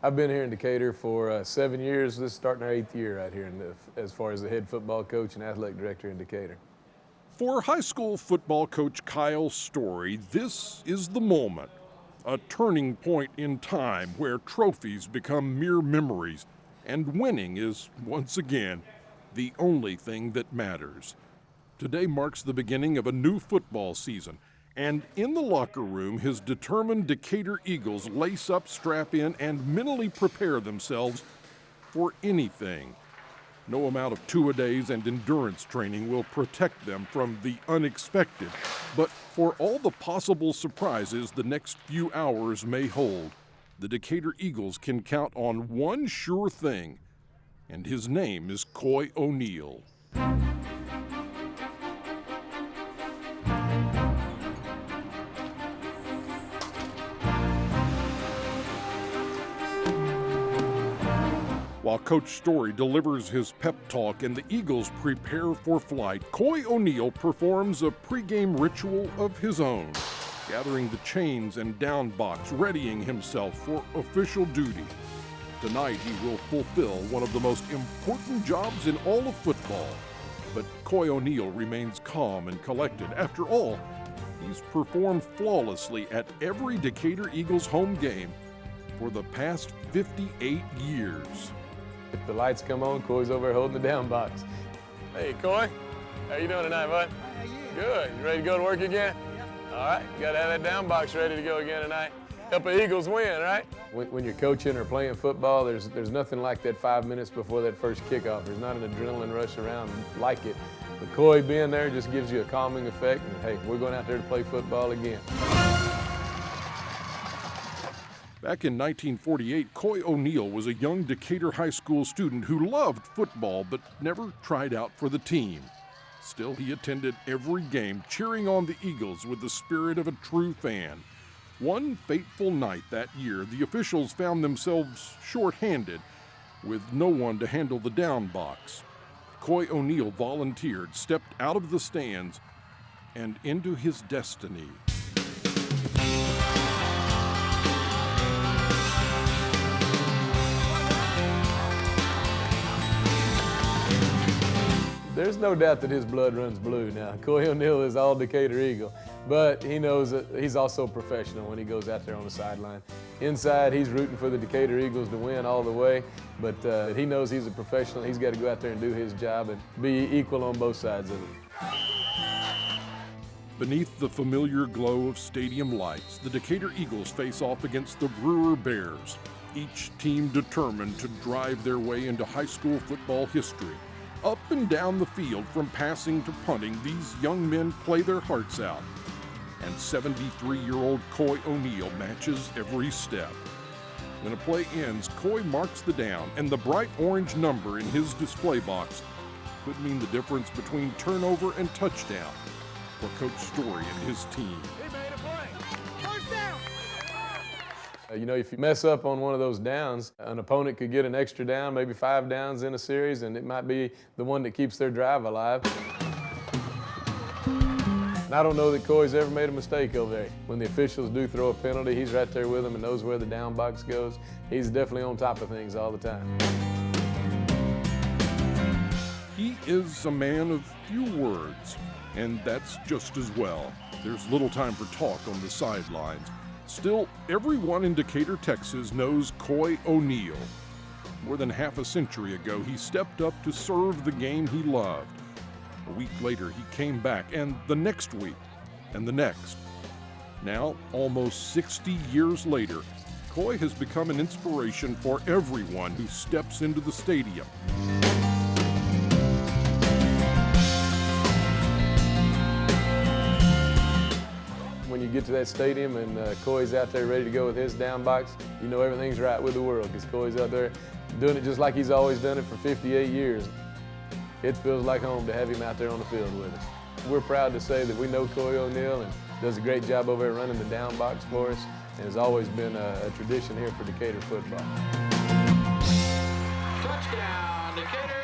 I've been here in Decatur for 7 years. This is starting our 8th year right here as far as the head football coach and athletic director in Decatur. For high school football coach Kyle Story, this is the moment, a turning point in time where trophies become mere memories and winning is, once again, the only thing that matters. Today marks the beginning of a new football season, and in the locker room, his determined Decatur Eagles lace up, strap in, and mentally prepare themselves for anything. No amount of two-a-days and endurance training will protect them from the unexpected, but for all the possible surprises the next few hours may hold, the Decatur Eagles can count on one sure thing, and his name is Coy O'Neill. While Coach Story delivers his pep talk and the Eagles prepare for flight, Coy O'Neill performs a pregame ritual of his own, gathering the chains and down box, readying himself for official duty. Tonight he will fulfill one of the most important jobs in all of football. But Coy O'Neill remains calm and collected. After all, he's performed flawlessly at every Decatur Eagles home game for the past 58 years. If the lights come on, Coy's over here holding the down box. Hey, Coy. How you doing tonight, bud? How are you? Good. You ready to go to work again? Yep. All right. You got to have that down box ready to go again tonight. Help the Eagles win, right? When you're coaching or playing football, there's nothing like that 5 minutes before that first kickoff. There's not an adrenaline rush around like it. But Coy being there just gives you a calming effect. And, hey, we're going out there to play football again. Back in 1948, Coy O'Neill was a young Decatur high school student who loved football but never tried out for the team. Still, he attended every game, cheering on the Eagles with the spirit of a true fan. One fateful night that year, the officials found themselves short-handed with no one to handle the down box. Coy O'Neill volunteered, stepped out of the stands, and into his destiny. There's no doubt that his blood runs blue now. Coy O'Neill is all Decatur Eagle, but he knows that he's also a professional when he goes out there on the sideline. Inside, he's rooting for the Decatur Eagles to win all the way, but he knows he's a professional. He's got to go out there and do his job and be equal on both sides of it. Beneath the familiar glow of stadium lights, the Decatur Eagles face off against the Brewer Bears, each team determined to drive their way into high school football history. Up and down the field, from passing to punting, these young men play their hearts out. And 73-year-old Coy O'Neill matches every step. When a play ends, Coy marks the down, and the bright orange number in his display box could mean the difference between turnover and touchdown for Coach Story and his team. He made a play. First down. You know, if you mess up on one of those downs, an opponent could get an extra down, maybe 5 downs in a series, and it might be the one that keeps their drive alive. And I don't know that Coy's ever made a mistake over there. When the officials do throw a penalty, he's right there with them and knows where the down box goes. He's definitely on top of things all the time. He is a man of few words, and that's just as well. There's little time for talk on the sidelines. Still, everyone in Decatur, Texas knows Coy O'Neill. More than half a century ago, he stepped up to serve the game he loved. A week later, he came back, and the next week, and the next. Now, almost 60 years later, Coy has become an inspiration for everyone who steps into the stadium. When you get to that stadium and Coy's out there ready to go with his down box, you know everything's right with the world because Coy's out there doing it just like he's always done it for 58 years. It feels like home to have him out there on the field with us. We're proud to say that we know Coy O'Neill and does a great job over there running the down box for us, and has always been a tradition here for Decatur football. Touchdown, Decatur!